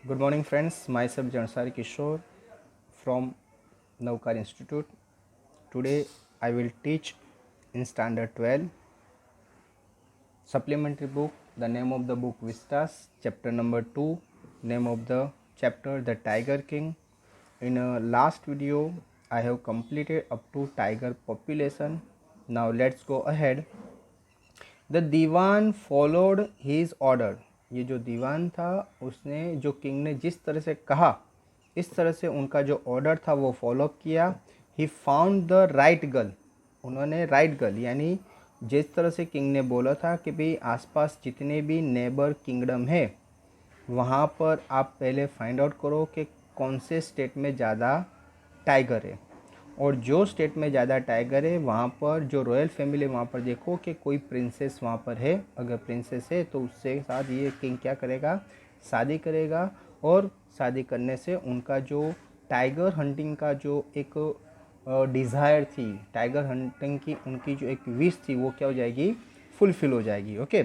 Good morning, friends. Myself Jansari Kishore from Navkar Institute. Today I will teach in Standard 12 supplementary book. The name of the book Vistas, chapter number 2. Name of the chapter The Tiger King. In a last video I have completed up to tiger population. Now let's go ahead. The dewan followed his order. ये जो दीवान था उसने जो king ने जिस तरह से कहा इस तरह से उनका जो ऑर्डर था वो फॉलो किया। He found the right girl. उन्होंने राइट गर्ल यानी जिस तरह से किंग ने बोला था कि भाई आसपास जितने भी नेबर किंगडम है वहाँ पर आप पहले फाइंड आउट करो कि कौन से स्टेट में ज़्यादा टाइगर है, और जो स्टेट में ज़्यादा टाइगर है वहाँ पर जो रॉयल फैमिली वहाँ पर देखो कि कोई प्रिंसेस वहाँ पर है। अगर प्रिंसेस है तो उससे साथ ये किंग क्या करेगा, शादी करेगा। और शादी करने से उनका जो टाइगर हंटिंग का जो एक डिज़ायर थी, टाइगर हंटिंग की उनकी जो एक विश थी वो क्या हो जाएगी, फुलफिल हो जाएगी। ओके,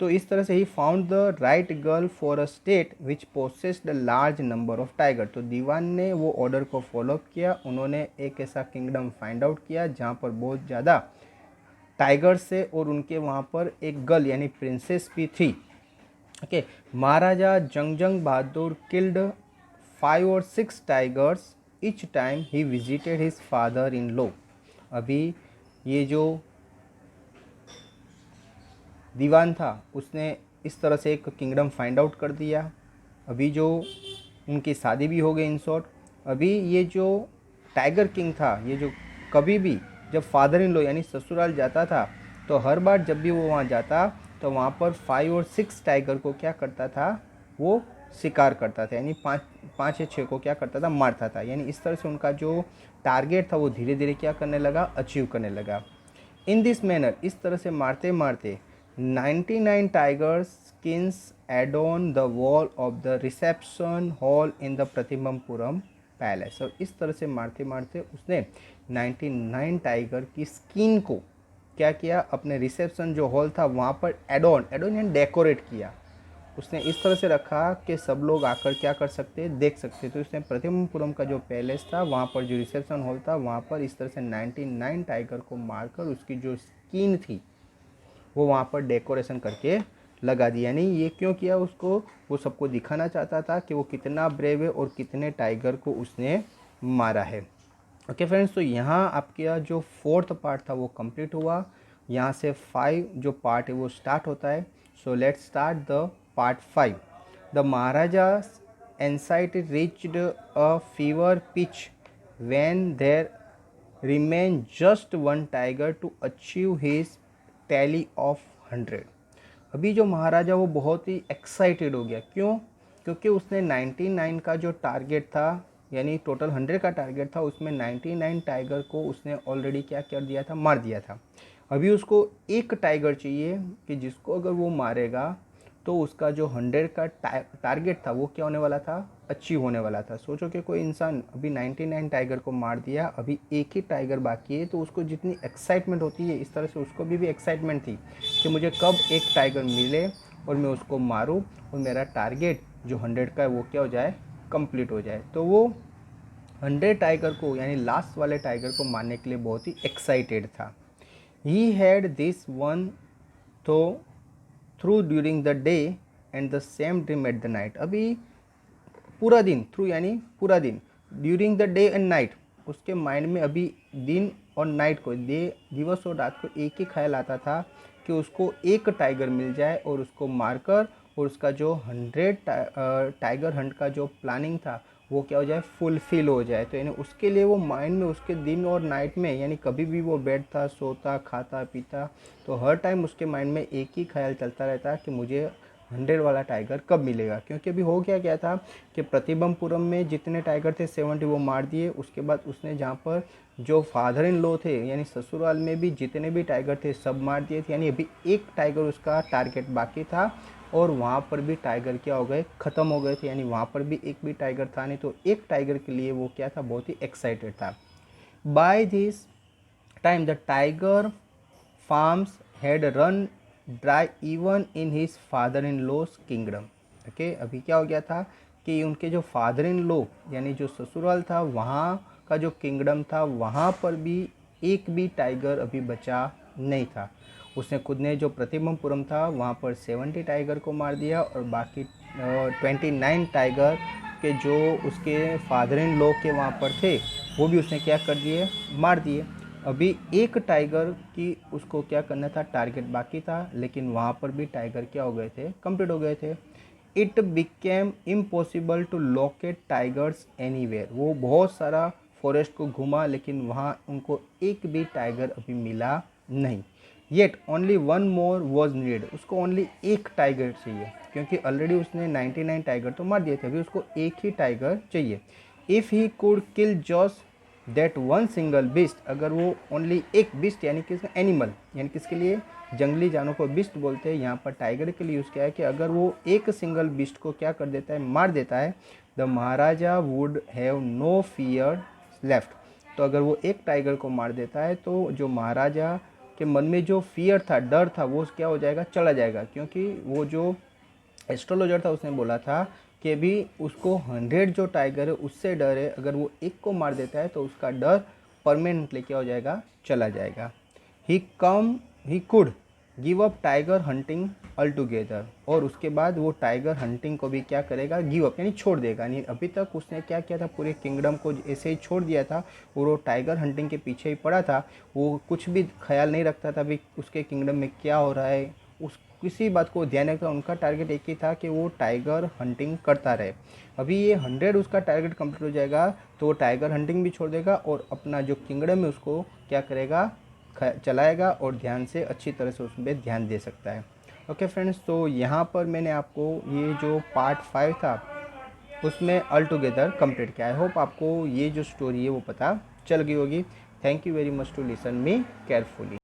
तो इस तरह से he found the right girl for a state which possessed the large number of tiger. तो दीवान ने वो ऑर्डर को फॉलो किया, उन्होंने एक ऐसा किंगडम फाइंड आउट किया जहाँ पर बहुत ज़्यादा टाइगर्स से और उनके वहाँ पर एक गर्ल यानी प्रिंसेस भी थी। Okay, Maharaja Jangjang Bahadur killed 5 or 6 tigers each time he visited his father in law. अभी ये जो दीवान था उसने इस तरह से एक किंगडम फाइंड आउट कर दिया। अभी जो उनकी शादी भी हो गई इन शॉर्ट। अभी ये जो टाइगर किंग था ये जो कभी भी जब फादर इन लॉ यानी ससुराल जाता था तो हर बार जब भी वो वहाँ जाता तो वहाँ पर 5 or 6 टाइगर को क्या करता था, वो शिकार करता था, यानी पाँच या छः को क्या करता था, मारता था। यानी इस तरह से उनका जो टारगेट था वो धीरे धीरे क्या करने लगा, अचीव करने लगा। इन दिस मैनर, इस तरह से मारते मारते 99 tigers skins adorn the wall of the reception hall in the प्रतिबंपुरम पैलेस। और इस तरह से मारते मारते उसने 99 टाइगर की स्किन को क्या किया, अपने रिसेप्शन जो हॉल था वहाँ पर एडोन एडोन यानी डेकोरेट किया। उसने इस तरह से रखा कि सब लोग आकर क्या कर सकते, देख सकते। तो उसने प्रतिबंपुरम का जो पैलेस था वहाँ पर जो रिसेप्शन हॉल था वहाँ पर इस तरह से 99 टाइगर को मारकर उसकी जो स्किन थी वो वहाँ पर डेकोरेशन करके लगा दिया। यानी ये क्यों किया, उसको वो सबको दिखाना चाहता था कि वो कितना ब्रेव है और कितने टाइगर को उसने मारा है। ओके फ्रेंड्स, तो यहाँ आपका जो 4th पार्ट था वो कंप्लीट हुआ। यहाँ से 5 जो पार्ट है वो स्टार्ट होता है। So let's start the part 5। The Maharaja anxiety reached a fever pitch when there remain just one tiger to achieve his tally of 100। अभी जो महाराजा वो बहुत ही एक्साइटेड हो गया। क्यों? क्योंकि उसने 99 का जो टारगेट था यानी टोटल 100 का टारगेट था उसमें 99 टाइगर को उसने ऑलरेडी क्या कर दिया था, मार दिया था। अभी उसको एक टाइगर चाहिए कि जिसको अगर वो मारेगा तो उसका जो 100 का टारगेट था वो क्या होने वाला था, अचीव होने वाला था। सोचो कि कोई इंसान अभी 99 टाइगर को मार दिया, अभी एक ही टाइगर बाकी है, तो उसको जितनी एक्साइटमेंट होती है इस तरह से उसको भी एक्साइटमेंट थी कि मुझे कब एक टाइगर मिले और मैं उसको मारूं और मेरा टारगेट जो 100 का है वो क्या हो जाए, कंप्लीट हो जाए। तो वो 100 टाइगर को यानी लास्ट वाले टाइगर को मारने के लिए बहुत ही एक्साइटेड था। ही हैड दिस वन तो through during the day and the same dream at the night. अभी पूरा दिन, थ्रू यानी पूरा दिन, during the day and night, उसके माइंड में अभी दिन और नाइट को, दिवस और रात को एक ही ख्याल आता था कि उसको एक टाइगर मिल जाए और उसको मारकर और उसका जो 100 टाइगर हंट का जो प्लानिंग था वो क्या हो जाए, फुलफिल हो जाए। तो यानी उसके लिए वो माइंड में उसके दिन और नाइट में यानी कभी भी वो बैठता, सोता, खाता, पीता, तो हर टाइम उसके माइंड में एक ही ख्याल चलता रहता कि मुझे 100 वाला टाइगर कब मिलेगा। क्योंकि अभी हो क्या था कि प्रतिबंपुरम में जितने टाइगर थे 70 वो मार दिए। उसके बाद उसने जहाँ पर जो फादर इन लॉ थे यानी ससुराल में भी जितने भी टाइगर थे सब मार दिए थे। यानी अभी एक टाइगर उसका टारगेट बाकी था और वहाँ पर भी टाइगर क्या हो गए, ख़त्म हो गए थे। यानी वहाँ पर भी एक भी टाइगर था नहीं, तो एक टाइगर के लिए वो क्या था, बहुत ही एक्साइटेड था। By this time the tiger farms had run dry even in his father in law's kingdom. Okay, अभी क्या हो गया था कि उनके जो फादर इन लॉ यानी जो ससुराल था वहाँ का जो किंगडम था वहाँ पर भी एक भी टाइगर अभी बचा नहीं था। उसने खुद ने जो प्रतिबंपुरम था वहाँ पर 70 टाइगर को मार दिया और बाकी 29 टाइगर के जो उसके फादर इन लॉ के वहाँ पर थे वो भी उसने क्या कर दिए, मार दिए। अभी एक टाइगर की उसको क्या करना था, टारगेट बाकी था, लेकिन वहाँ पर भी टाइगर क्या हो गए थे, कंप्लीट हो गए थे। It became impossible to locate tigers anywhere. वो बहुत सारा फॉरेस्ट को घूमा लेकिन वहाँ उनको एक भी टाइगर अभी मिला नहीं। Yet only one more was need. उसको ओनली एक टाइगर चाहिए क्योंकि ऑलरेडी उसने 99 टाइगर तो मार दिए थे, अभी उसको एक ही टाइगर चाहिए। If he could kill just that one single beast, अगर वो ओनली एक बिस्ट यानी कि एनिमल यानी किसके लिए, जंगली जानवर को बिस्ट बोलते हैं, यहाँ पर टाइगर के लिए यूज़ किया है कि अगर वो एक सिंगल बिस्ट को क्या कर देता है, मार देता है, the Maharaja would have no fear left. तो अगर वो एक टाइगर को मार देता है तो जो महाराजा के मन में जो फियर था, डर था, वो क्या हो जाएगा, चला जाएगा। क्योंकि वो जो एस्ट्रोलॉजर था उसने बोला था कि अभी उसको 100 जो टाइगर है उससे डर है, अगर वो एक को मार देता है तो उसका डर परमानेंटली क्या हो जाएगा, चला जाएगा। He could give up tiger hunting all together. और उसके बाद वो टाइगर हंटिंग को भी क्या करेगा, गिव अप यानी छोड़ देगा। नहीं, अभी तक उसने क्या किया था, पूरे किंगडम को ऐसे ही छोड़ दिया था और वो टाइगर हंटिंग के पीछे ही पड़ा था। वो कुछ भी ख्याल नहीं रखता था अभी उसके किंगडम में क्या हो रहा है, उस किसी बात को ध्यान रखता। उनका टारगेट एक ही था कि वो टाइगर हंटिंग करता रहे। अभी ये 100 उसका टारगेट कंप्लीट हो जाएगा तो वो टाइगर हंटिंग भी छोड़ देगा और अपना जो किंगडम है उसको क्या करेगा, चलाएगा और ध्यान से अच्छी तरह से उस पर ध्यान दे सकता है। ओके फ्रेंड्स, तो यहाँ पर मैंने आपको ये जो पार्ट 5 था उसमें ऑल टुगेदर कंप्लीट किया। आई होप आपको ये जो स्टोरी है वो पता चल गई होगी। Thank you very much to listen me carefully.